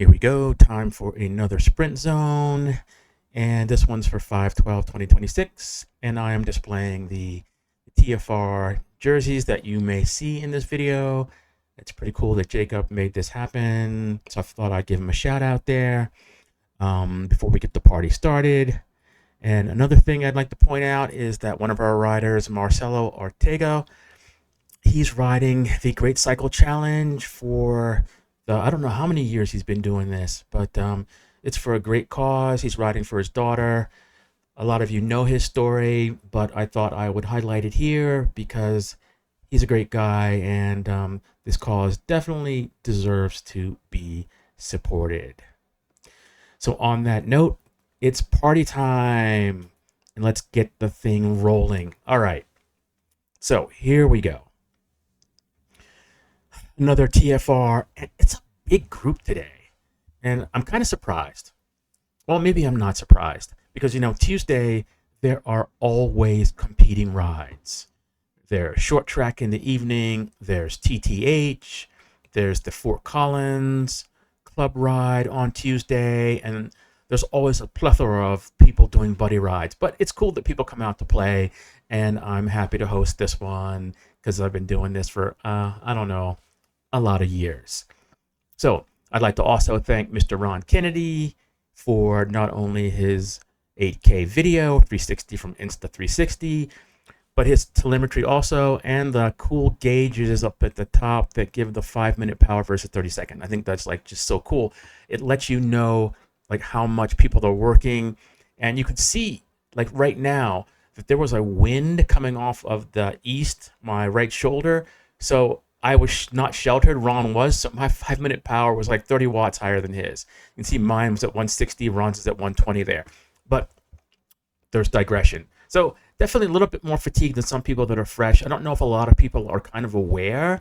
Here we go. Time for another sprint zone. And this one's for 5/12/2026. And I am displaying the TFR jerseys that you may see in this video. It's pretty cool that Jacob made this happen. So I thought I'd give him a shout out there before we get the party started. And another thing I'd like to point out is that one of our riders, Marcelo Ortega, he's riding the Great Cycle Challenge for I don't know how many years he's been doing this, but it's for a great cause. He's riding for his daughter. A lot of you know his story, but I thought I would highlight it here because he's a great guy, and this cause definitely deserves to be supported. So on that note, it's party time, and let's get the thing rolling. All right, so here we go. Another TFR, and it's a big group today, and I'm kind of surprised. Well, maybe I'm not surprised, because Tuesday there are always competing rides. There's short track in the evening, there's TTH, there's the Fort Collins club ride on Tuesday, and there's always a plethora of people doing buddy rides. But it's cool that people come out to play, and I'm happy to host this one because I've been doing this for I don't know, a lot of years. So I'd like to also thank Mr. Ron Kennedy for not only his 8K video 360 from Insta360, but his telemetry also, and the cool gauges up at the top that give the 5-minute power versus 30-second. I think that's just so cool. It lets you know how much people are working, and you can see right now that there was a wind coming off of the east, my right shoulder. So I was not sheltered. Ron was, so my 5-minute power was 30 watts higher than his. You can see mine was at 160, Ron's is at 120 there. But there's digression. So definitely a little bit more fatigued than some people that are fresh. I don't know if a lot of people are kind of aware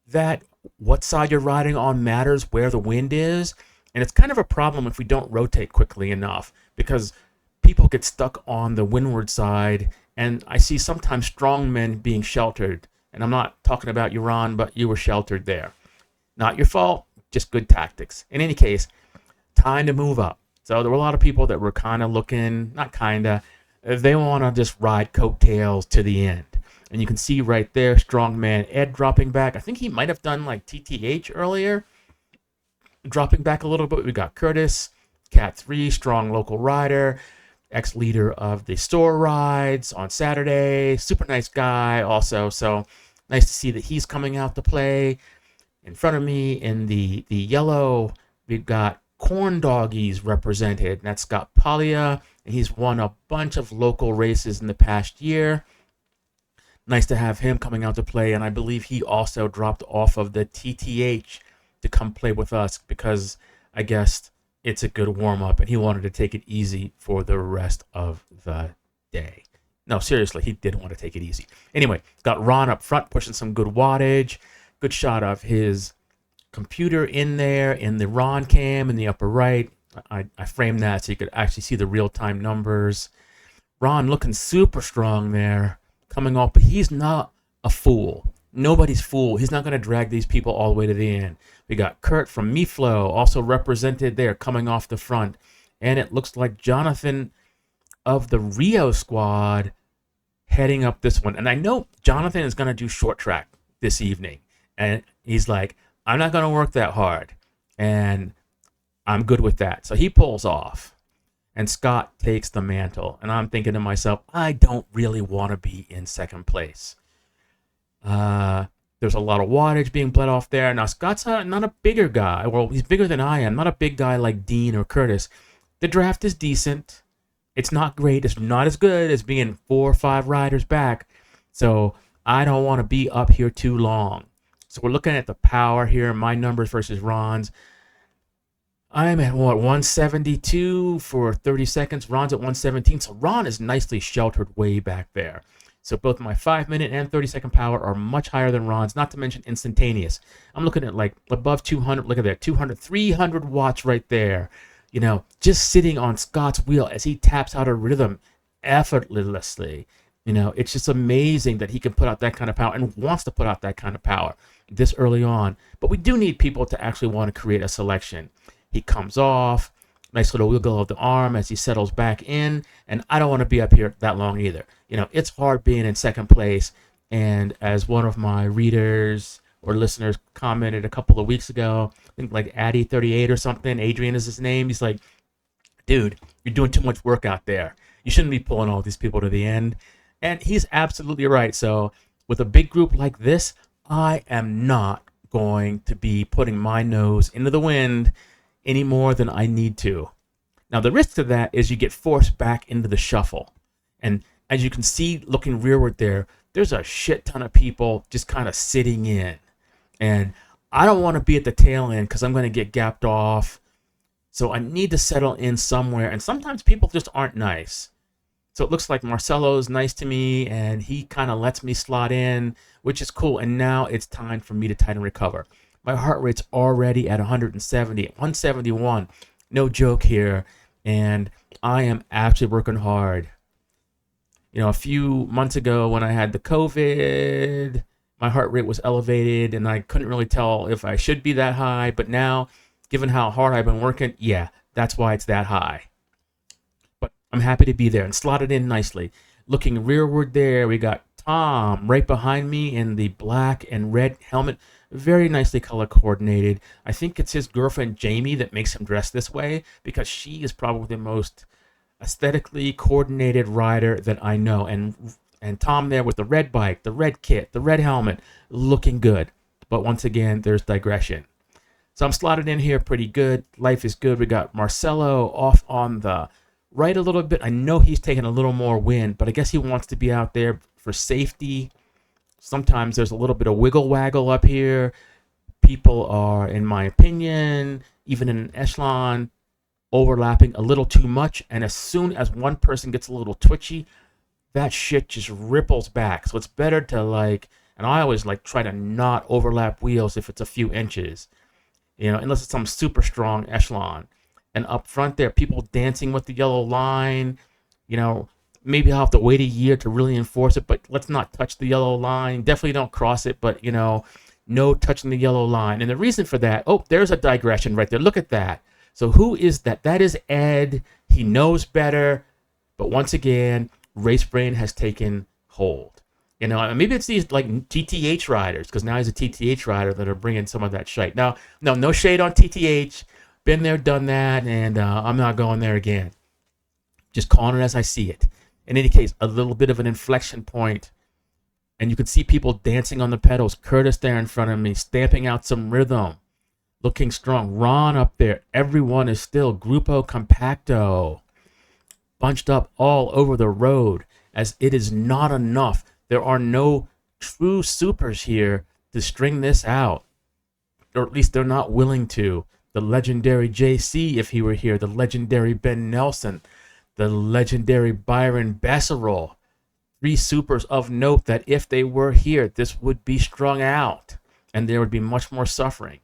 that what side you're riding on matters where the wind is. And it's kind of a problem if we don't rotate quickly enough, because people get stuck on the windward side. And I see sometimes strong men being sheltered. And I'm not talking about you, Ron, but you were sheltered there. Not your fault, just good tactics. In any case, time to move up. So there were a lot of people that were kind of looking, not kind of, they want to just ride coattails to the end. And you can see right there, strongman Ed dropping back. I think he might have done TTH earlier. Dropping back a little bit. We got Curtis, Cat 3, strong local rider, ex-leader of the store rides on Saturday. Super nice guy also. So nice to see that he's coming out to play. In front of me in the yellow, we've got Corn Doggies represented. And that's Scott Paglia, and he's won a bunch of local races in the past year. Nice to have him coming out to play, and I believe he also dropped off of the TTH to come play with us because I guess it's a good warm-up, and he wanted to take it easy for the rest of the day. No, seriously, he didn't want to take it easy. Anyway, got Ron up front pushing some good wattage. Good shot of his computer in there in the Ron cam in the upper right. I framed that so you could actually see the real-time numbers. Ron looking super strong there, coming off, but he's not a fool. Nobody's fool. He's not going to drag these people all the way to the end. We got Kurt from MeFlow also represented there, coming off the front. And it looks like Jonathan of the Rio squad heading up this one. And I know Jonathan is going to do short track this evening. And he's like, I'm not going to work that hard. And I'm good with that. So he pulls off. And Scott takes the mantle. And I'm thinking to myself, I don't really want to be in second place. There's a lot of wattage being bled off there. Now, Scott's not a bigger guy. Well, he's bigger than I am. Not a big guy like Dean or Curtis. The draft is decent. It's not great. It's not as good as being 4 or 5 riders back. So I don't want to be up here too long. So we're looking at the power here. My numbers versus Ron's. I'm at 172 for 30 seconds. Ron's at 117. So Ron is nicely sheltered way back there. So both my 5-minute and 30-second power are much higher than Ron's, not to mention instantaneous. I'm looking at above 200. Look at that, 200, 300 watts right there. Just sitting on Scott's wheel as he taps out a rhythm effortlessly. It's just amazing that he can put out that kind of power and wants to put out that kind of power this early on. But we do need people to actually want to create a selection. He comes off. Nice little wiggle of the arm as he settles back in. And I don't want to be up here that long either. It's hard being in second place. And as one of my readers or listeners commented a couple of weeks ago, I think like Addy38 or something, Adrian is his name. He's like, dude, you're doing too much work out there. You shouldn't be pulling all these people to the end. And he's absolutely right. So with a big group like this, I am not going to be putting my nose into the wind any more than I need to. Now, the risk to that is you get forced back into the shuffle. And as you can see, looking rearward there's a shit ton of people just kind of sitting in. And I don't want to be at the tail end because I'm going to get gapped off. So I need to settle in somewhere. And sometimes people just aren't nice. So it looks like Marcelo's nice to me, and he kind of lets me slot in, which is cool. And now it's time for me to tighten and recover. My heart rate's already at 170, 171. No joke here. And I am actually working hard. A few months ago when I had the COVID, my heart rate was elevated, and I couldn't really tell if I should be that high. But now, given how hard I've been working, yeah, that's why it's that high. But I'm happy to be there and slotted in nicely. Looking rearward there, we got Tom right behind me in the black and red helmet. Very nicely color coordinated. I think it's his girlfriend Jamie that makes him dress this way because she is probably the most aesthetically coordinated rider that I know. And Tom there with the red bike, the red kit, the red helmet, looking good. But once again, there's digression. So I'm slotted in here pretty good. Life is good. We got Marcelo off on the right a little bit. I know he's taking a little more wind, but I guess he wants to be out there for safety. Sometimes there's a little bit of wiggle waggle up here. People are, in my opinion, even in an echelon, overlapping a little too much. And as soon as one person gets a little twitchy, that shit just ripples back. So it's better to and I always try to not overlap wheels if it's a few inches, unless it's some super strong echelon. And up front there, people dancing with the yellow line, maybe I'll have to wait a year to really enforce it, but let's not touch the yellow line. Definitely don't cross it, but, no touching the yellow line. And the reason for that, there's a digression right there. Look at that. So who is that? That is Ed. He knows better. But once again, race brain has taken hold. Maybe it's these TTH riders, because now he's a TTH rider that are bringing some of that shite. Now, no shade on TTH. Been there, done that, and I'm not going there again. Just calling it as I see it. In any case, a little bit of an inflection point, and you can see people dancing on the pedals. Curtis there in front of me, stamping out some rhythm, looking strong. Ron up there. Everyone is still Grupo Compacto, bunched up all over the road, as it is not enough. There are no true supers here to string this out, or at least they're not willing to. The legendary JC, if he were here, the legendary Ben Nelson, the legendary Byron Besserell. 3 supers of note that if they were here, this would be strung out and there would be much more suffering.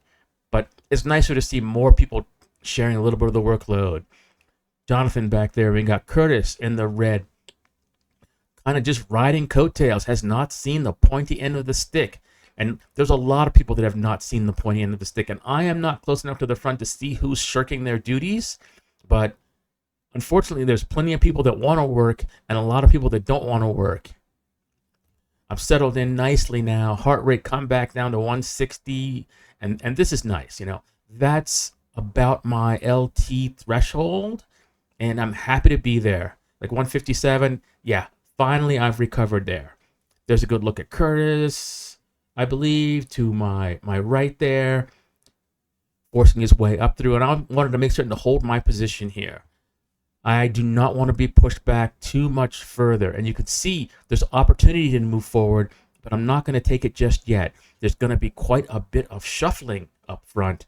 But it's nicer to see more people sharing a little bit of the workload. Jonathan back there, we got Curtis in the red, kind of just riding coattails, has not seen the pointy end of the stick. And there's a lot of people that have not seen the pointy end of the stick. And I am not close enough to the front to see who's shirking their duties. But unfortunately, there's plenty of people that want to work and a lot of people that don't want to work. I've settled in nicely now. Heart rate come back down to 160. And this is nice, That's about my LT threshold. And I'm happy to be there. 157, yeah, finally I've recovered there. There's a good look at Curtis, I believe, to my right there, forcing his way up through. And I wanted to make certain to hold my position here. I do not want to be pushed back too much further. And you can see there's opportunity to move forward, but I'm not going to take it just yet. There's going to be quite a bit of shuffling up front.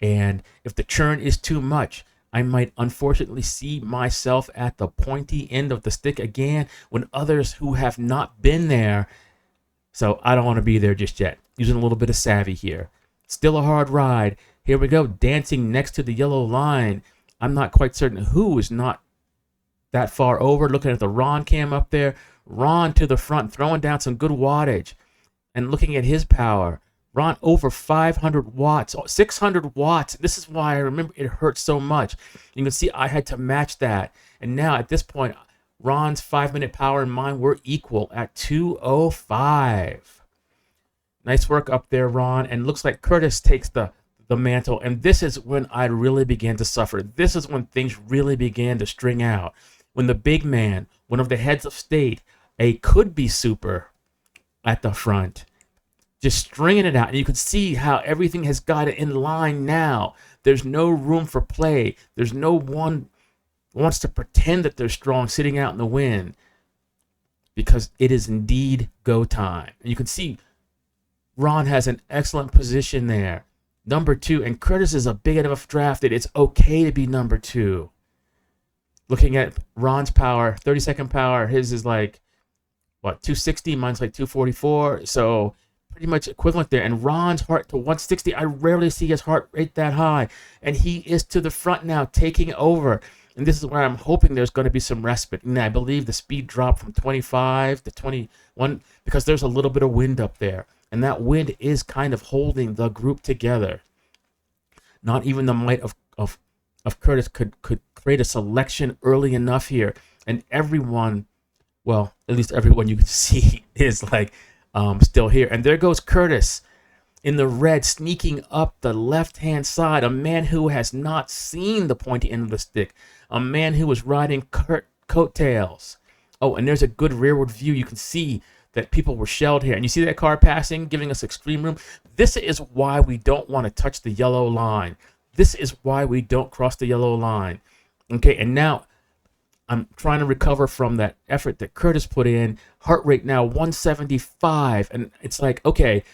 And if the churn is too much, I might unfortunately see myself at the pointy end of the stick again when others who have not been there. So I don't want to be there just yet. Using a little bit of savvy here. Still a hard ride. Here we go, dancing next to the yellow line. I'm not quite certain who is not that far over. Looking at the Ron cam up there. Ron to the front, throwing down some good wattage. And looking at his power. Ron over 500 watts, 600 watts. This is why I remember it hurt so much. You can see I had to match that. And now at this point, Ron's 5-minute power and mine were equal at 205. Nice work up there, Ron. And looks like Curtis takes the mantle. And this is when I really began to suffer. This is when things really began to string out. When the big man, one of the heads of state, a could-be super at the front, just stringing it out. And you can see how everything has got it in line now. There's no room for play. There's no one who wants to pretend that they're strong sitting out in the wind, because it is indeed go time. And you can see Ron has an excellent position there. Number 2, and Curtis is a big enough draft that it's okay to be number 2. Looking at Ron's power, 30-second power, his is like, what, 260? Mine's like 244. So pretty much equivalent there. And Ron's heart to 160. I rarely see his heart rate that high. And he is to the front now, taking over. And this is where I'm hoping there's going to be some respite. And I believe the speed dropped from 25 to 21 because there's a little bit of wind up there. And that wind is kind of holding the group together. Not even the might of Curtis could create a selection early enough here. And everyone, well, at least everyone you can see is like still here. And there goes Curtis in the red, sneaking up the left-hand side. A man who has not seen the pointy end of the stick. A man who was riding coattails. Oh, and there's a good rearward view. You can see that people were shelled here. And you see that car passing, giving us extreme room. This is why we don't want to touch the yellow line. This is why we don't cross the yellow line. Okay, and now I'm trying to recover from that effort that Curtis put in. Heart rate now 175. And it's like, okay,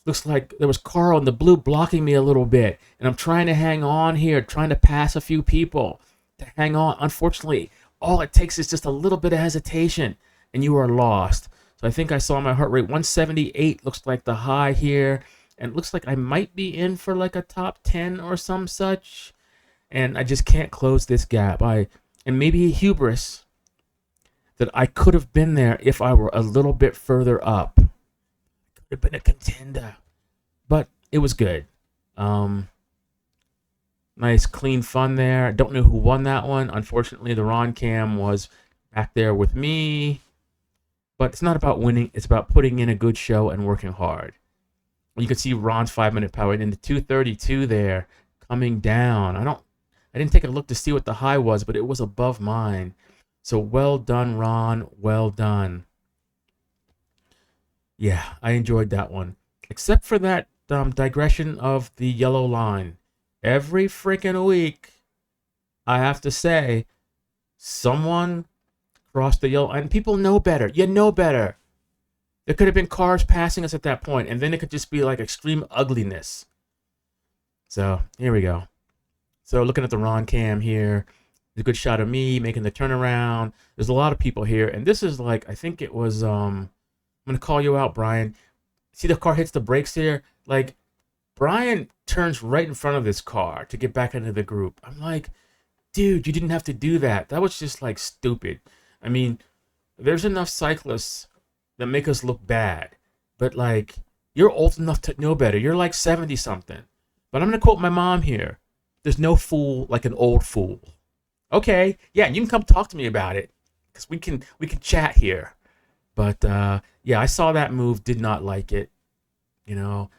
looks like there was Carl in the blue blocking me a little bit. And I'm trying to hang on here, trying to pass a few people to hang on. Unfortunately, all it takes is just a little bit of hesitation and you are lost. So I think I saw my heart rate 178, looks like the high here. And it looks like I might be in for like a top 10 or some such. And I just can't close this gap. And maybe a hubris that I could have been there if I were a little bit further up. Could have been a contender. But it was good. Nice clean fun there. Don't know who won that one. Unfortunately, the Ron Cam was back there with me. But it's not about winning. It's about putting in a good show and working hard. You can see Ron's 5-minute power into 232 there, coming down. I didn't take a look to see what the high was, but it was above mine. So well done, Ron. Well done. Yeah, I enjoyed that one. Except for that digression of the yellow line. Every freaking week, I have to say, someone crossed the yellow, and people know better. You know better. There could have been cars passing us at that point, and then it could just be like extreme ugliness. So here we go. So looking at the Ron Cam here, there's a good shot of me making the turnaround. There's a lot of people here, and this is like, I think it was, I'm going to call you out, Brian. See the car hits the brakes here? Like, Brian turns right in front of this car to get back into the group. I'm like, dude, you didn't have to do that. That was just like stupid. I mean, there's enough cyclists that make us look bad. But like, you're old enough to know better. You're like 70 something. But I'm going to quote my mom here. There's no fool like an old fool. Okay. Yeah, you can come talk to me about it. Because we can chat here. But yeah, I saw that move, did not like it. You know.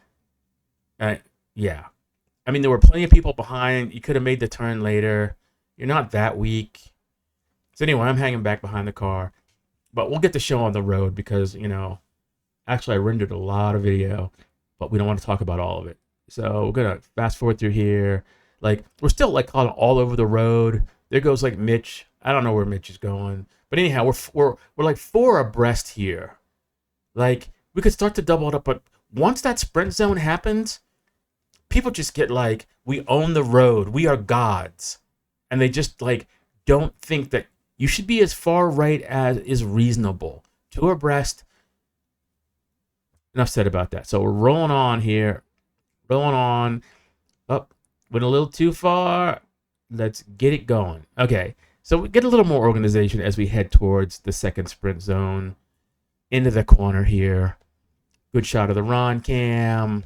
Yeah. I mean, there were plenty of people behind. You could have made the turn later. You're not that weak. So anyway, I'm hanging back behind the car. But we'll get the show on the road because, you know, actually I rendered a lot of video, but we don't want to talk about all of it. So we're going to fast forward through here. Like, we're still like all over the road. There goes like Mitch. I don't know where Mitch is going. But anyhow, we're like 4 abreast here. Like, we could start to double it up, but once that sprint zone happens, people just get like, we own the road. We are gods. And they just like don't think that you should be as far right as is reasonable. 2 abreast. Enough said about that. So we're rolling on here. Rolling on. Up. Went a little too far. Let's get it going. Okay. So we get a little more organization as we head towards the second sprint zone. Into the corner here. Good shot of the Ron Cam.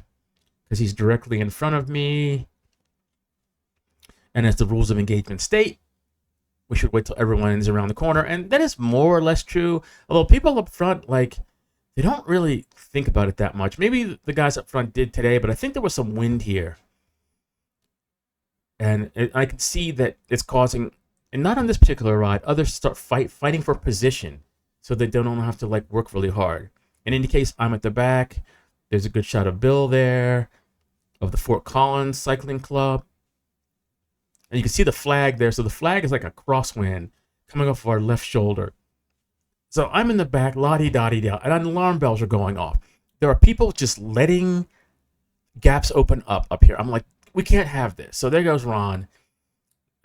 because he's directly in front of me. And as the rules of engagement state, we should wait till everyone is around the corner. And that is more or less true. Although people up front, like, they don't really think about it that much. Maybe the guys up front did today, but I think there was some wind here. And I can see that it's causing, and not on this particular ride, others start fighting for position so they don't have to like work really hard. In any case, I'm at the back. There's a good shot of Bill there, of the Fort Collins Cycling Club. And you can see the flag there. So the flag is like a crosswind coming off of our left shoulder. So I'm in the back, la-di-da-di-da, and alarm bells are going off. There are people just letting gaps open up here. I'm like, we can't have this. So there goes Ron.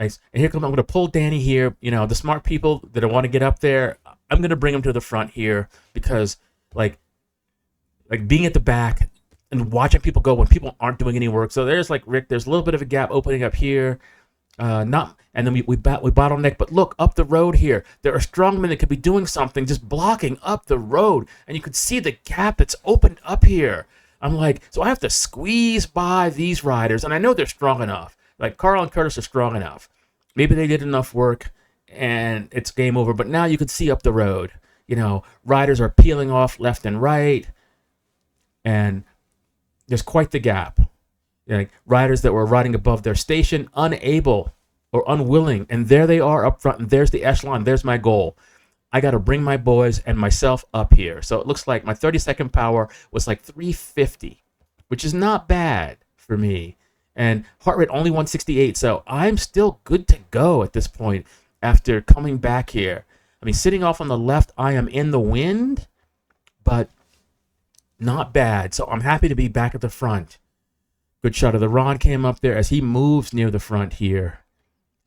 Nice. And here comes, I'm going to pull Danny here. You know, the smart people that want to get up there, I'm going to bring them to the front here because, like being at the back and watching people go when people aren't doing any work. So there's like Rick. There's a little bit of a gap opening up here. And then we bottleneck. But look up the road here. There are strongmen that could be doing something, just blocking up the road, and you could see the gap that's opened up here. I'm like, so I have to squeeze by these riders, and I know they're strong enough. Like Carl and Curtis are strong enough. Maybe they did enough work, and it's game over. But now you can see up the road. You know, riders are peeling off left and right, and there's quite the gap. Like riders that were riding above their station, unable or unwilling, and there they are up front, and there's the echelon, there's my goal. I got to bring my boys and myself up here. So it looks like my 30-second power was like 350, which is not bad for me. And heart rate only 168, so I'm still good to go at this point after coming back here. I mean, sitting off on the left, I am in the wind, but not bad. So I'm happy to be back at the front. Good shot of the Ron came up there as he moves near the front here.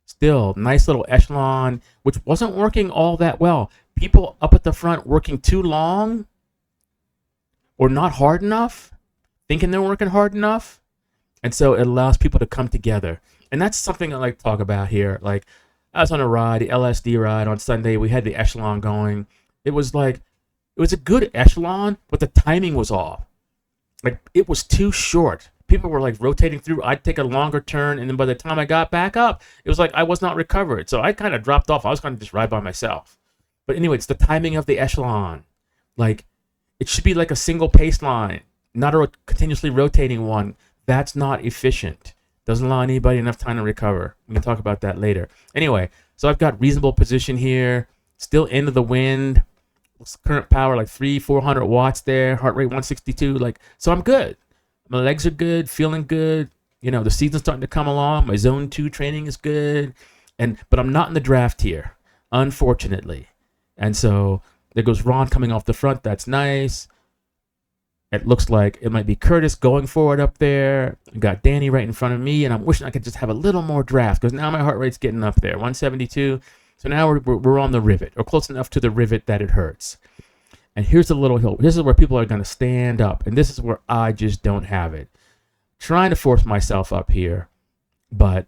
Still, nice little echelon, which wasn't working all that well. People up at the front working too long or not hard enough, thinking they're working hard enough. And so it allows people to come together. And that's something I like to talk about here. Like, I was on a ride, the LSD ride on Sunday. We had the echelon going. It was a good echelon, but the timing was off. Like, it was too short. People were like rotating through. I'd take a longer turn, and then by the time I got back up, it was like I was not recovered. So I kind of dropped off. I was going to just ride by myself. But anyway, it's the timing of the echelon. Like, it should be like a single pace line, not a continuously rotating one. That's not efficient. Doesn't allow anybody enough time to recover. We can talk about that later. Anyway, so I've got reasonable position here. Still into the wind. Current power like 400 watts there. Heart rate 162. Like, so I'm good. My legs are good, feeling good. You know, the season's starting to come along. My zone 2 training is good. But I'm not in the draft here, unfortunately. And so there goes Ron coming off the front. That's nice. It looks like it might be Curtis going forward up there. I've got Danny right in front of me, and I'm wishing I could just have a little more draft because now my heart rate's getting up there, 172. So now we're on the rivet, or close enough to the rivet that it hurts. And here's the little hill. This is where people are going to stand up. And this is where I just don't have it. Trying to force myself up here, but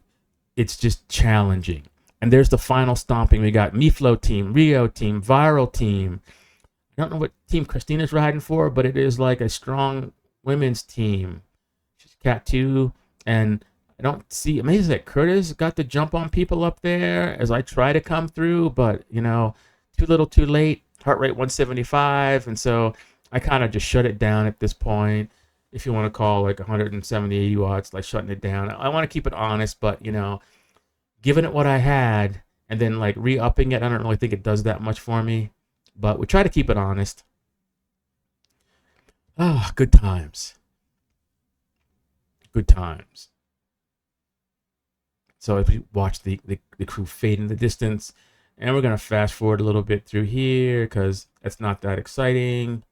it's just challenging. And there's the final stomping. We got Miflo team, Rio team, Viral team. I don't know what team Christina's riding for, but it is like a strong women's team. She's Cat 2. And I don't see, amazing that Curtis got the jump on people up there as I try to come through, but, you know, too little too late. Heart rate 175, and so I kind of just shut it down at this point. If you want to call like 170, 80 watts, like shutting it down. I want to keep it honest, but you know, giving it what I had and then like re-upping it, I don't really think it does that much for me. But we try to keep it honest. Ah, good times. Good times. So if we watch the crew fade in the distance. And we're going to fast forward a little bit through here because it's not that exciting.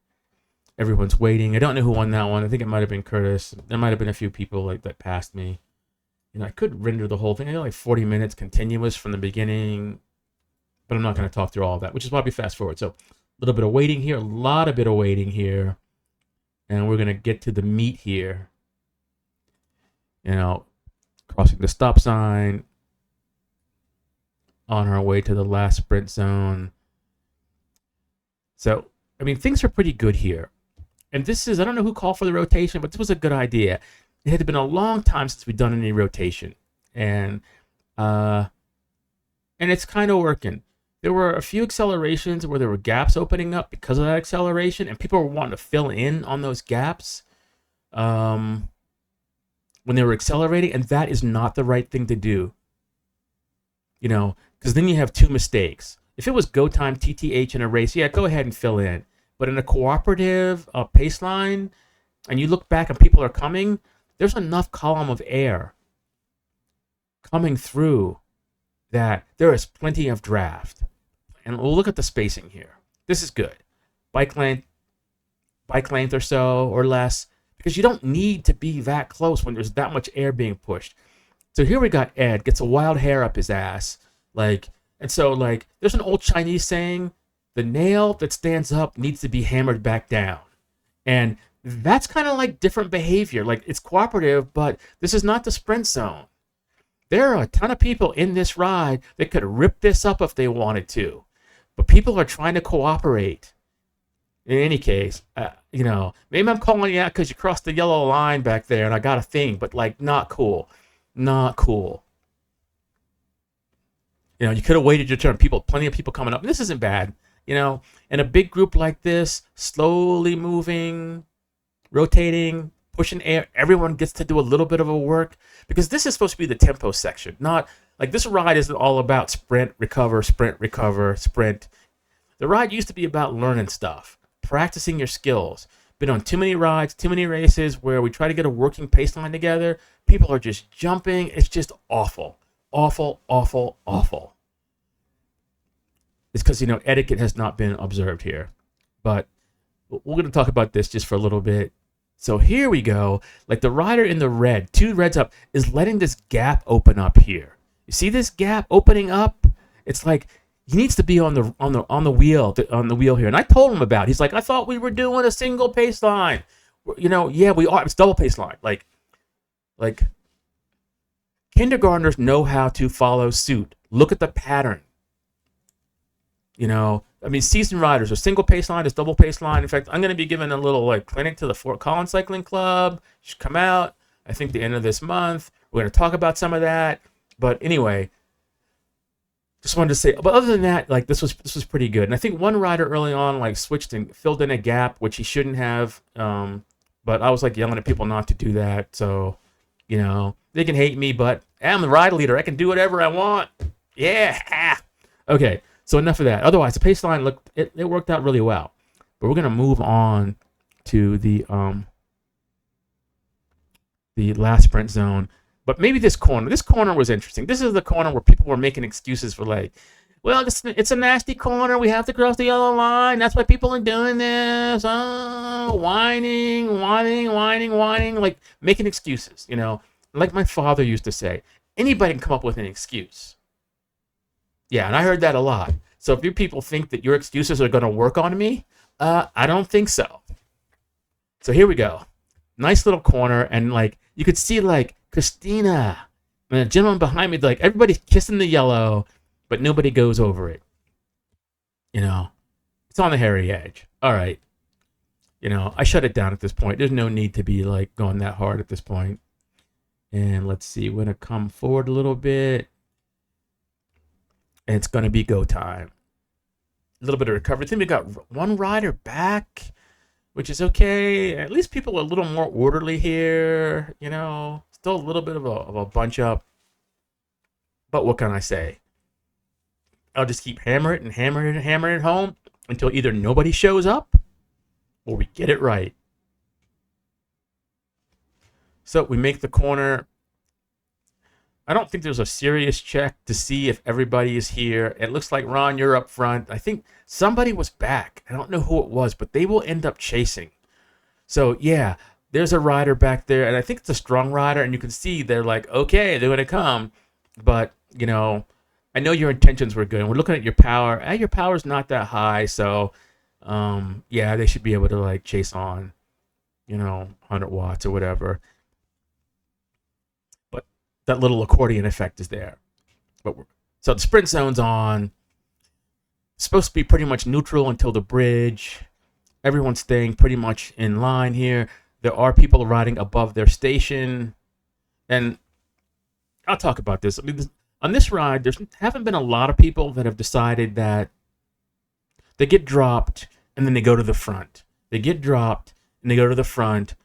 Everyone's waiting. I don't know who won that one. I think it might have been Curtis. There might have been a few people like that passed me. You know, I could render the whole thing. I know like 40 minutes continuous from the beginning. But I'm not going to talk through all of that, which is why we fast forward. So a little bit of waiting here. A lot of bit of waiting here. And we're going to get to the meat here. You know, crossing the stop sign. On our way to the last sprint zone. So, I mean, things are pretty good here. And this is, I don't know who called for the rotation, but this was a good idea. it had been a long time since we'd done any rotation, and uh, it's kind of working. There were a few accelerations where there were gaps opening up because of that acceleration, and people were wanting to fill in on those gaps when they were accelerating, and that is not the right thing to do. Because then you have two mistakes. If it was go time TTH in a race, yeah, go ahead and fill in. But in a cooperative pace line, and you look back and people are coming, there's enough column of air coming through that there is plenty of draft. And we'll look at the spacing here. This is good. Bike length or so or less, because you don't need to be that close when there's that much air being pushed. So here we got Ed, gets a wild hair up his ass. There's an old Chinese saying, the nail that stands up needs to be hammered back down. And that's kind of like different behavior. Like, it's cooperative, but this is not the sprint zone. There are a ton of people in this ride that could rip this up if they wanted to. But people are trying to cooperate. In any case, maybe I'm calling you out because you crossed the yellow line back there and I got a thing, but not cool. Not cool. You could have waited your turn. Plenty of people coming up. And this isn't bad. In a big group like this, slowly moving, rotating, pushing air, everyone gets to do a little bit of a work, because this is supposed to be the tempo section. Not like this ride isn't all about sprint, recover, sprint, recover, sprint. The ride used to be about learning stuff, practicing your skills. Been on too many rides, too many races where we try to get a working pace line together. People are just jumping. It's just awful. Awful, awful, awful. It's because, etiquette has not been observed here. But we're going to talk about this just for a little bit. So here we go. Like, the rider in the red, 2 reds up, is letting this gap open up here. You see this gap opening up? It's like he needs to be on the wheel here. And I told him about it. He's like, I thought we were doing a single pace line. Yeah, we are. It's double pace line. Like kindergartners know how to follow suit. Look at the pattern. Seasoned riders are single pace line, is double pace line. In fact, I'm going to be giving a little clinic to the Fort Collins Cycling Club. You should come out. I think the end of this month. We're going to talk about some of that. But anyway, just wanted to say. But other than that, this was pretty good. And I think one rider early on switched and filled in a gap, which he shouldn't have. But I was yelling at people not to do that. So, they can hate me, but I'm the ride leader. I can do whatever I want. Yeah. Okay. So enough of that. Otherwise, the pace line it worked out really well. But we're gonna move on to the last sprint zone. But maybe this corner. This corner was interesting. This is the corner where people were making excuses for it's a nasty corner. We have to cross the yellow line. That's why people are doing this. Whining, making excuses. Like my father used to say, anybody can come up with an excuse. Yeah, and I heard that a lot. So if you people think that your excuses are going to work on me, I don't think so. So here we go. Nice little corner, and you could see Christina and the gentleman behind me, everybody's kissing the yellow, but nobody goes over it. It's on the hairy edge. All right. I shut it down at this point. There's no need to be going that hard at this point. And let's see, we're going to come forward a little bit. And it's going to be go time. A little bit of recovery. I think we got one rider back, which is okay. At least people are a little more orderly here. Still a little bit of a bunch up. But what can I say? I'll just keep hammering it home until either nobody shows up or we get it right. So we make the corner. I don't think there's a serious check to see if everybody is here. It looks like, Ron, you're up front. I think somebody was back. I don't know who it was, but they will end up chasing. So, yeah, there's a rider back there, and I think it's a strong rider, and you can see they're okay, they're going to come. But, I know your intentions were good. And we're looking at your power. Your power's not that high, so, yeah, they should be able to, chase on, 100 watts or whatever. That little accordion effect is there. So the sprint zone's on. It's supposed to be pretty much neutral until the bridge. Everyone's staying pretty much in line here. There are people riding above their station, and I'll talk about this. I mean, on this ride, there haven't been a lot of people that have decided that they get dropped and then they go to the front. They get dropped and they go to the front.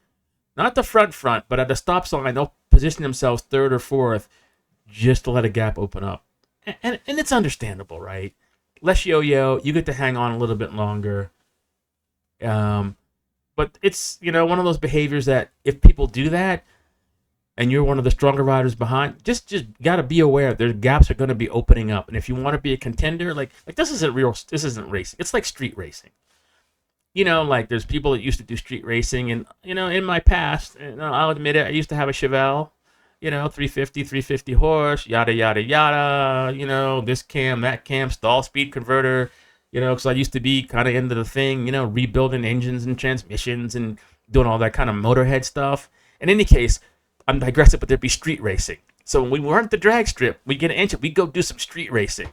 Not the front, but at the stop sign, they'll position themselves third or fourth just to let a gap open up. And it's understandable, right? Less yo-yo, you get to hang on a little bit longer. But it's, one of those behaviors that if people do that and you're one of the stronger riders behind, just got to be aware their gaps are going to be opening up. And if you want to be a contender, like this isn't racing. It's like street racing. Like there's people that used to do street racing, and in my past, I'll admit it, I used to have a Chevelle, 350 horse, yada yada yada, this cam, that cam, stall speed converter, because I used to be kind of into the thing, rebuilding engines and transmissions and doing all that kind of motorhead stuff. In any case, I'm digressing, but there'd be street racing. So when we weren't the drag strip, we get an engine, we go do some street racing,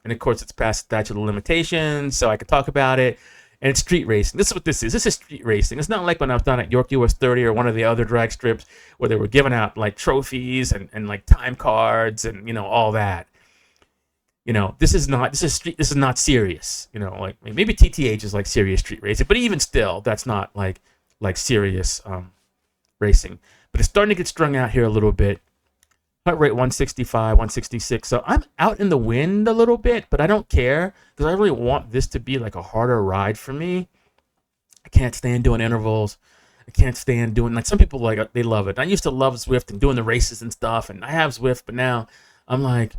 and of course it's past statute of limitations, so I could talk about it. And it's street racing. This is what this is. This is street racing. It's not like when I was down at York US 30 or one of the other drag strips where they were giving out like trophies and like time cards and all that. This is not serious. Like maybe TTH is like serious street racing, but even still, that's not like serious racing. But it's starting to get strung out here a little bit. Heart rate 165, 166. So I'm out in the wind a little bit, but I don't care because I really want this to be like a harder ride for me. I can't stand doing intervals. I can't stand doing, like, some people, like, they love it. I used to love Zwift and doing the races and stuff, and I have Zwift, but now I'm like,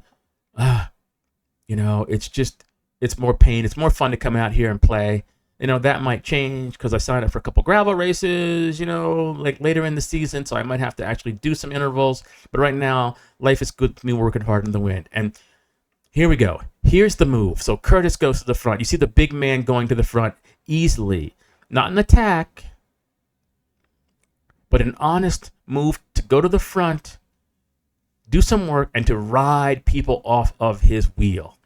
it's more pain. It's more fun to come out here and play. That might change because I signed up for a couple gravel races, like later in the season, so I might have to actually do some intervals. But right now, life is good to me working hard in the wind. And here we go. Here's the move. So Curtis goes to the front. You see the big man going to the front easily. Not an attack, but an honest move to go to the front, do some work, and to ride people off of his wheel.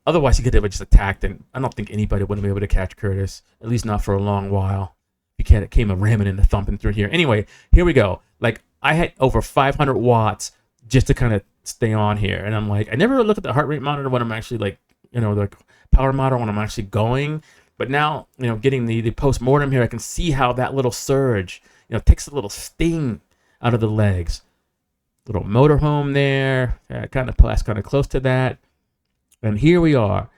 Otherwise, he could have just attacked, and I don't think anybody would have been able to catch Curtis, at least not for a long while. He came a ramming and a thumping through here. Anyway, here we go. Like, I had over 500 watts just to kind of stay on here, and I'm like, I never look at the heart rate monitor when I'm actually, like, the power monitor when I'm actually going, but now, getting the post-mortem here, I can see how that little surge, takes a little sting out of the legs. Little motorhome there, kind of close to that. And here we are.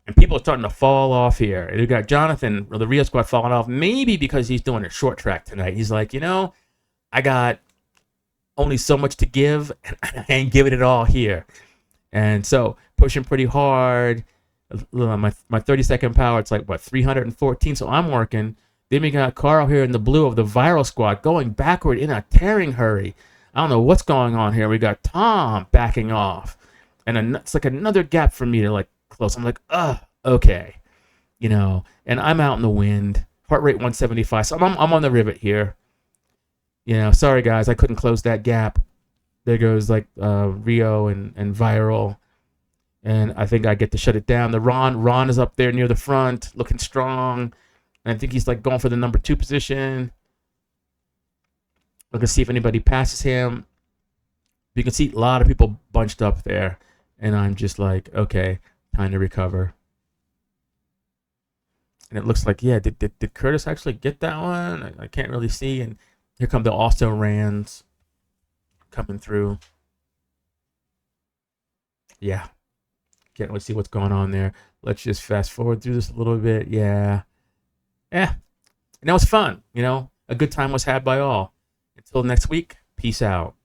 And people are starting to fall off here. We got Jonathan, or the Rio squad, falling off, maybe because he's doing a short track tonight. He's like, I got only so much to give, and I ain't giving it all here. And so, pushing pretty hard. My 30-second power, it's like, 314, so I'm working. Then we got Carl here in the blue of the Viral squad going backward in a tearing hurry. I don't know what's going on here. We got Tom backing off. And it's like another gap for me to like close. I'm like, okay, and I'm out in the wind. Heart rate 175. So I'm on the rivet here. Sorry guys, I couldn't close that gap. There goes like Rio and Viral, and I think I get to shut it down. The Ron is up there near the front, looking strong, and I think he's like going for the number 2 position. Look to see if anybody passes him. You can see a lot of people bunched up there. And I'm just like, okay, time to recover. And it looks like, did Curtis actually get that one? I can't really see. And here come the also rans coming through. Yeah. Can't really see what's going on there. Let's just fast forward through this a little bit. Yeah. And that was fun. A good time was had by all. Until next week, peace out.